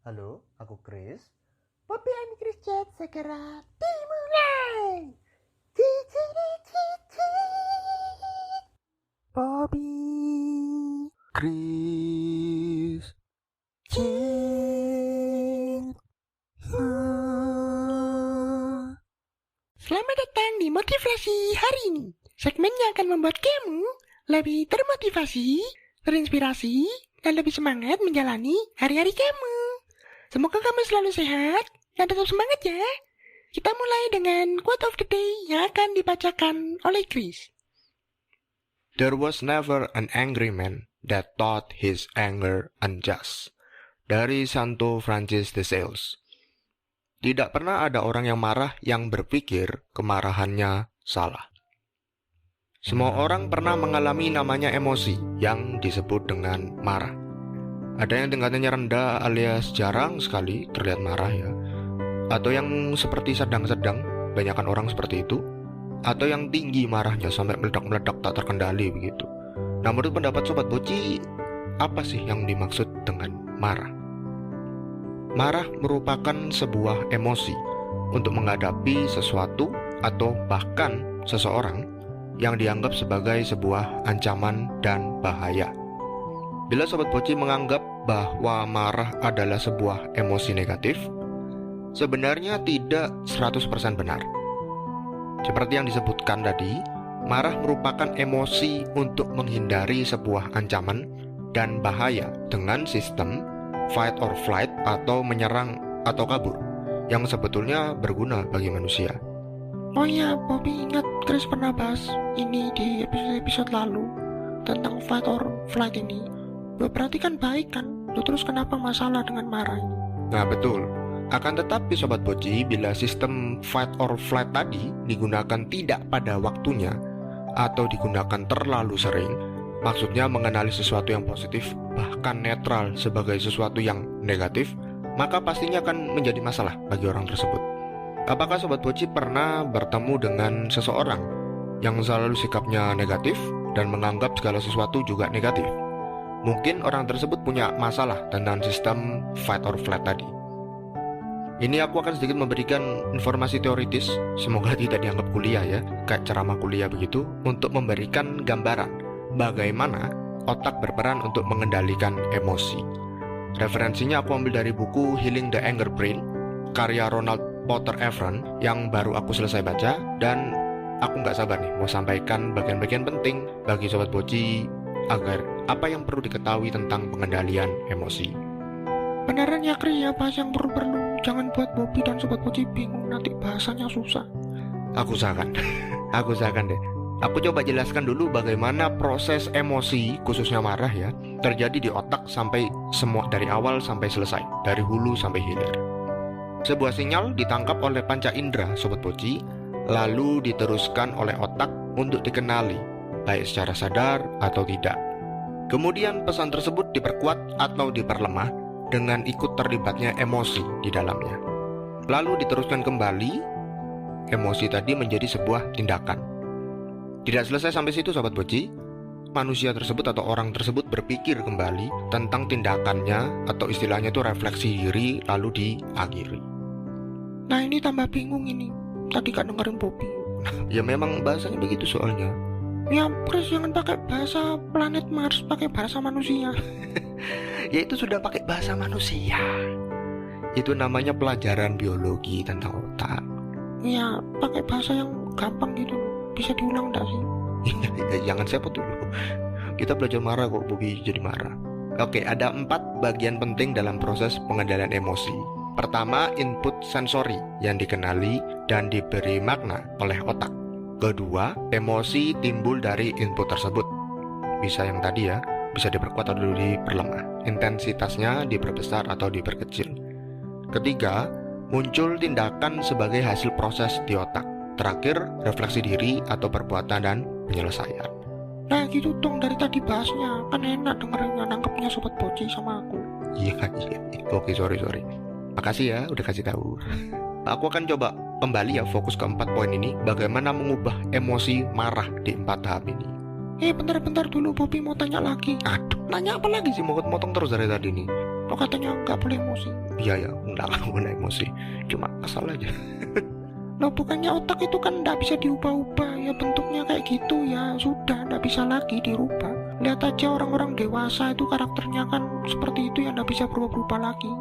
Halo, aku Chris. Poppy and Chris Chat segera dimulai. Cici cici. Poppy, Chris, Chat. Selamat datang di Motivasi hari ini. Segmen yang akan membuat kamu lebih termotivasi, terinspirasi, dan lebih semangat menjalani hari-hari kamu. Semoga kamu selalu sehat dan tetap semangat ya. Kita mulai dengan quote of the day yang akan dibacakan oleh Chris. There was never an angry man that thought his anger unjust. Dari Santo Francis de Sales. Tidak pernah ada orang yang marah yang berpikir kemarahannya salah. Semua orang pernah mengalami namanya emosi yang disebut dengan marah. Ada yang tingkatannya rendah alias jarang sekali terlihat marah ya. Atau yang seperti sedang-sedang, banyakan orang seperti itu. Atau yang tinggi marahnya sampai meledak-meledak tak terkendali begitu. Nah, menurut pendapat Sobat Boci, apa sih yang dimaksud dengan marah? Marah merupakan sebuah emosi untuk menghadapi sesuatu atau bahkan seseorang yang dianggap sebagai sebuah ancaman dan bahaya. Bila Sobat Boci menganggap bahwa marah adalah sebuah emosi negatif, sebenarnya tidak 100% benar. Seperti yang disebutkan tadi, marah merupakan emosi untuk menghindari sebuah ancaman dan bahaya dengan sistem fight or flight atau menyerang atau kabur yang sebetulnya berguna bagi manusia. Oh iya, Bobby ingat Chris pernah bahas ini di episode lalu tentang fight or flight ini. Berarti kan baik kan? Terus kenapa masalah dengan marah ini? Nah betul. Akan tetapi Sobat Boci, bila sistem fight or flight tadi digunakan tidak pada waktunya atau digunakan terlalu sering, maksudnya mengenali sesuatu yang positif bahkan netral sebagai sesuatu yang negatif, maka pastinya akan menjadi masalah bagi orang tersebut. Apakah Sobat Boci pernah bertemu dengan seseorang yang selalu sikapnya negatif dan menganggap segala sesuatu juga negatif? Mungkin orang tersebut punya masalah tentang sistem fight or flight tadi. Ini aku akan sedikit memberikan informasi teoritis, semoga tidak dianggap kuliah ya, kayak ceramah kuliah begitu, untuk memberikan gambaran bagaimana otak berperan untuk mengendalikan emosi. Referensinya aku ambil dari buku Healing the Anger Brain, karya Ronald Potter Evran, yang baru aku selesai baca, dan aku nggak sabar nih mau sampaikan bagian-bagian penting bagi Sobat Boci agar apa yang perlu diketahui tentang pengendalian emosi. Beneran ya Chris ya, bahas yang perlu-perlu. Jangan buat Bobby dan Sobat Boci bingung, nanti bahasanya susah. Aku usahakan deh. Aku coba jelaskan dulu bagaimana proses emosi, khususnya marah ya, terjadi di otak sampai semua dari awal sampai selesai, dari hulu sampai hilir. Sebuah sinyal ditangkap oleh panca indera Sobat Boci, lalu diteruskan oleh otak untuk dikenali, baik secara sadar atau tidak. Kemudian pesan tersebut diperkuat atau diperlemah dengan ikut terlibatnya emosi di dalamnya. Lalu diteruskan kembali, emosi tadi menjadi sebuah tindakan. Tidak selesai sampai situ Sobat Boci, manusia tersebut atau orang tersebut berpikir kembali tentang tindakannya atau istilahnya itu refleksi diri lalu diakhiri. Nah ini tambah bingung ini, tadi gak dengerin Bobby. Ya memang bahasanya begitu soalnya. Ya Chris jangan pakai bahasa planet Mars, pakai bahasa manusia. Ya itu sudah pakai bahasa manusia. Itu namanya pelajaran biologi tentang otak. Ya pakai bahasa yang gampang gitu. Bisa diulang gak sih? Jangan sepot dulu. Kita belajar marah kok, Bobby jadi marah. Oke, ada 4 bagian penting dalam proses pengendalian emosi. Pertama, input sensori yang dikenali dan diberi makna oleh otak. Kedua, emosi timbul dari input tersebut. Bisa yang tadi ya, bisa diperkuat atau diperlemah. Intensitasnya diperbesar atau diperkecil. Ketiga, muncul tindakan sebagai hasil proses di otak. Terakhir, refleksi diri atau perbuatan dan penyelesaian. Nah gitu dong, dari tadi bahasnya kan enak dengerinnya, nangkepnya Sobat Boci sama aku. Iya. Oke, sorry. Makasih ya udah kasih tahu. Aku akan coba kembali ya fokus ke 4 poin ini, bagaimana mengubah emosi marah di 4 tahap ini. Bentar dulu, Bobby mau tanya lagi. Aduh, nanya apa lagi sih? Motong terus dari tadi nih. Lo katanya nggak boleh emosi. Iya ya, enggak boleh emosi. Cuma kesal aja. Lo bukannya otak itu kan nggak bisa diubah-ubah ya, bentuknya kayak gitu ya sudah nggak bisa lagi dirubah. Lihat aja orang-orang dewasa itu karakternya kan seperti itu ya, nggak bisa berubah-ubah lagi.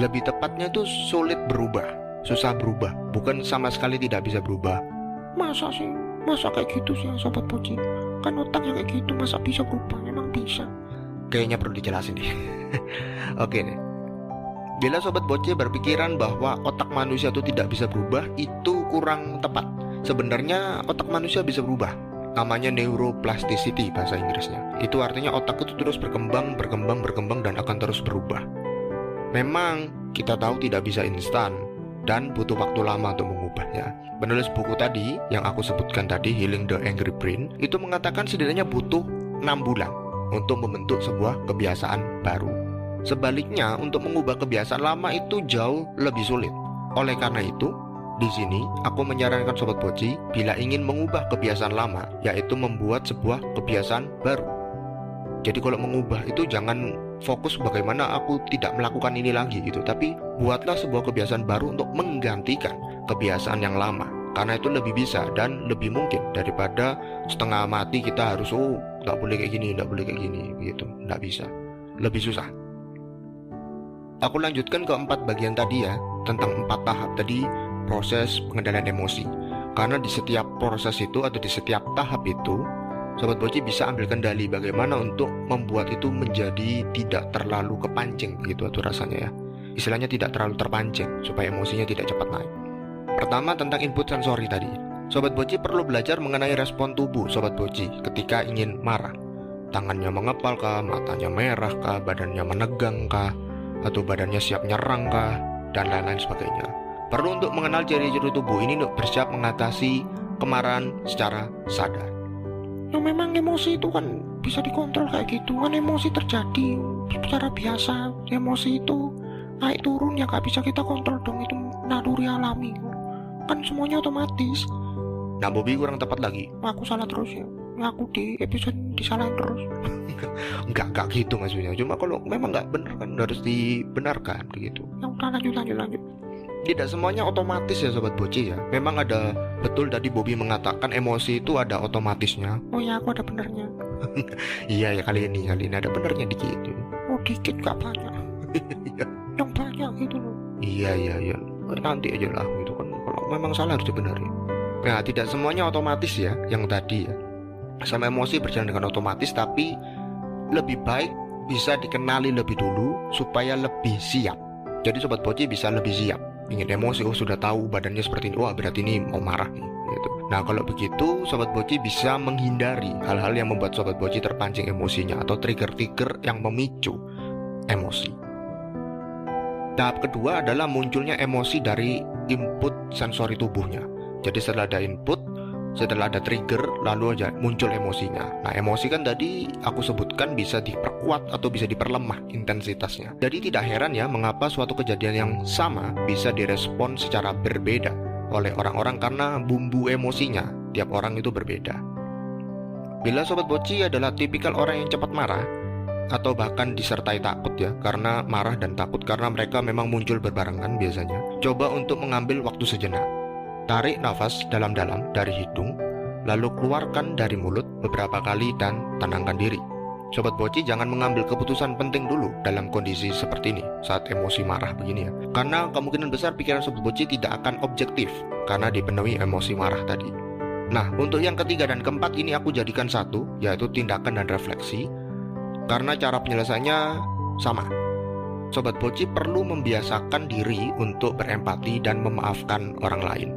Lebih tepatnya itu sulit berubah, susah berubah, bukan sama sekali tidak bisa berubah. Masa sih? Masa kayak gitu sih Sobat Boci? Kan otaknya kayak gitu, masa bisa berubah? Emang bisa? Kayaknya perlu dijelasin deh. Oke nih. Bila Sobat Boci berpikiran bahwa otak manusia itu tidak bisa berubah, itu kurang tepat. Sebenarnya otak manusia bisa berubah. Namanya neuroplasticity bahasa Inggrisnya. Itu artinya otak itu terus berkembang dan akan terus berubah. Memang kita tahu tidak bisa instan dan butuh waktu lama untuk mengubahnya. Penulis buku tadi yang aku sebutkan tadi, Healing the Angry Brain, itu mengatakan setidaknya butuh 6 bulan untuk membentuk sebuah kebiasaan baru. Sebaliknya, untuk mengubah kebiasaan lama itu jauh lebih sulit. Oleh karena itu, di sini aku menyarankan Sobat Boci bila ingin mengubah kebiasaan lama, yaitu membuat sebuah kebiasaan baru. Jadi kalau mengubah itu jangan fokus bagaimana aku tidak melakukan ini lagi gitu, tapi buatlah sebuah kebiasaan baru untuk menggantikan kebiasaan yang lama. Karena itu lebih bisa dan lebih mungkin daripada setengah mati kita harus nggak boleh kayak gini gitu, nggak bisa, lebih susah. Aku lanjutkan ke 4 bagian tadi ya, tentang 4 tahap tadi proses pengendalian emosi. Karena di setiap proses itu atau di setiap tahap itu, Sobat Boci bisa ambil kendali bagaimana untuk membuat itu menjadi tidak terlalu kepancing begitu atau rasanya ya. Istilahnya tidak terlalu terpancing supaya emosinya tidak cepat naik. Pertama tentang input sensori tadi. Sobat Boci perlu belajar mengenai respon tubuh Sobat Boci ketika ingin marah. Tangannya mengepal kah, matanya merah kah, badannya menegang kah, atau badannya siap nyerang kah, dan lain-lain sebagainya. Perlu untuk mengenal ciri-ciri tubuh ini untuk bersiap mengatasi kemarahan secara sadar. Ya memang emosi itu kan bisa dikontrol kayak gitu kan, emosi terjadi secara biasa. Emosi itu naik turun ya gak bisa kita kontrol dong, itu naluri alami kan, semuanya otomatis. Nah Bobby kurang tepat lagi. Aku salah terus ya, ngaku di episode disalahin terus. Enggak gitu maksudnya. Cuma kalau memang nggak benar kan harus dibenarkan begitu. Ya udah lanjut. Tidak semuanya otomatis ya Sobat Boci ya. Memang ada, betul tadi Bobby mengatakan emosi itu ada otomatisnya. Oh ya, aku ada benernya. Iya ya, kali ini ada benernya dikit. Oh dikit gak banyak. Yang banyak gitu loh. Iya. Nanti aja lah gitu kan. Kalau memang salah harus dibenerin. Nah tidak semuanya otomatis ya, yang tadi ya. Sama emosi berjalan dengan otomatis, tapi lebih baik bisa dikenali lebih dulu supaya lebih siap. Jadi Sobat Boci bisa lebih siap. Ingin emosi, sudah tahu badannya seperti ini, wah berarti ini mau marah nih gitu. Nah kalau begitu Sobat Boci bisa menghindari hal-hal yang membuat Sobat Boci terpancing emosinya atau trigger-trigger yang memicu emosi. Tahap kedua adalah munculnya emosi dari input sensori tubuhnya. Jadi setelah ada input, setelah ada trigger, lalu aja muncul emosinya. Nah emosi kan tadi aku sebutkan bisa diperkuat atau bisa diperlemah intensitasnya. Jadi tidak heran ya mengapa suatu kejadian yang sama bisa direspon secara berbeda oleh orang-orang karena bumbu emosinya tiap orang itu berbeda. Bila Sobat Boci adalah tipikal orang yang cepat marah atau bahkan disertai takut ya, karena marah dan takut karena mereka memang muncul berbarengan biasanya, coba untuk mengambil waktu sejenak. Tarik nafas dalam-dalam dari hidung, lalu keluarkan dari mulut beberapa kali dan tenangkan diri. Sobat Boci jangan mengambil keputusan penting dulu dalam kondisi seperti ini, saat emosi marah begini ya. Karena kemungkinan besar pikiran Sobat Boci tidak akan objektif, karena dipenuhi emosi marah tadi. Nah, untuk yang ketiga dan keempat ini aku jadikan satu, yaitu tindakan dan refleksi. Karena cara penyelesaiannya sama. Sobat Boci perlu membiasakan diri untuk berempati dan memaafkan orang lain.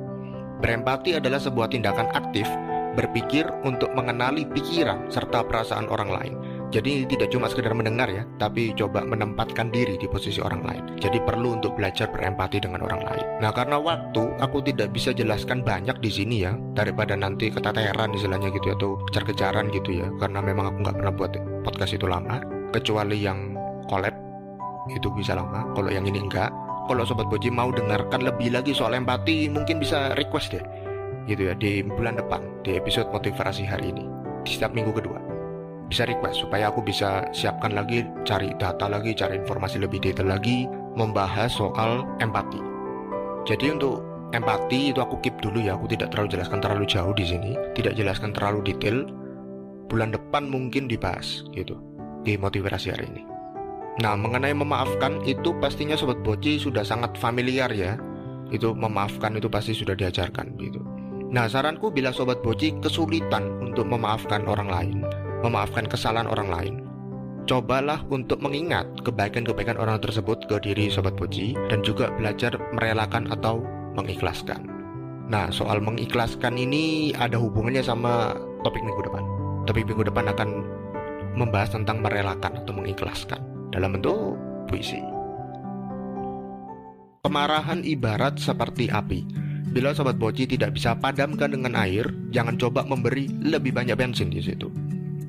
Berempati adalah sebuah tindakan aktif, berpikir untuk mengenali pikiran serta perasaan orang lain. Jadi tidak cuma sekedar mendengar ya, tapi coba menempatkan diri di posisi orang lain. Jadi perlu untuk belajar berempati dengan orang lain. Nah karena waktu, aku tidak bisa jelaskan banyak di sini ya, daripada nanti keteteran istilahnya gitu atau kejar-kejaran gitu ya. Karena memang aku nggak pernah buat podcast itu lama, kecuali yang collab itu bisa lama. Kalau yang ini enggak. Kalau Sobat Boci mau dengarkan lebih lagi soal empati, mungkin bisa request deh gitu ya di bulan depan, di episode motivasi hari ini. di setiap minggu kedua. Bisa request supaya aku bisa siapkan lagi, cari data lagi, cari informasi lebih detail lagi, membahas soal empati. Jadi untuk empati itu aku keep dulu ya, aku tidak terlalu jelaskan terlalu jauh di sini, tidak jelaskan terlalu detail. Bulan depan mungkin dibahas gitu di motivasi hari ini. Nah, mengenai memaafkan itu pastinya Sobat Boci sudah sangat familiar ya. Itu memaafkan itu pasti sudah diajarkan gitu. Nah, saranku bila Sobat Boci kesulitan untuk memaafkan orang lain, memaafkan kesalahan orang lain, cobalah untuk mengingat kebaikan-kebaikan orang tersebut ke diri Sobat Boci dan juga belajar merelakan atau mengikhlaskan. Nah, soal mengikhlaskan ini ada hubungannya sama topik minggu depan. Topik minggu depan akan membahas tentang merelakan atau mengikhlaskan dalam bentuk puisi. Kemarahan ibarat seperti api. Bila Sobat Boci tidak bisa padamkan dengan air, jangan coba memberi lebih banyak bensin di situ.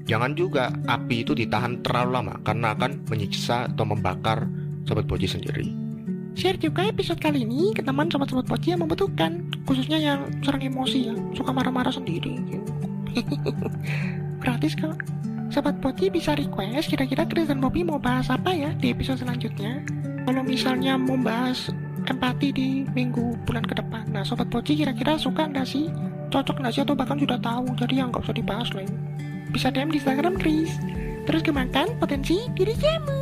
Jangan juga api itu ditahan terlalu lama karena akan menyiksa atau membakar Sobat Boci sendiri. Share juga episode kali ini ke teman sobat-sobat Boci yang membutuhkan, khususnya yang sering emosi ya, suka marah-marah sendiri. Gratis kok. Sobat Boci bisa request kira-kira Chris dan Bobby mau bahas apa ya di episode selanjutnya. Kalau misalnya mau bahas empati di bulan ke depan. Nah, Sobat Boci kira-kira suka nggak sih? Cocok nggak sih atau bahkan sudah tahu? Jadi yang nggak usah dibahas lah. Bisa DM di Instagram Chris. Terus kembangkan potensi diri kamu.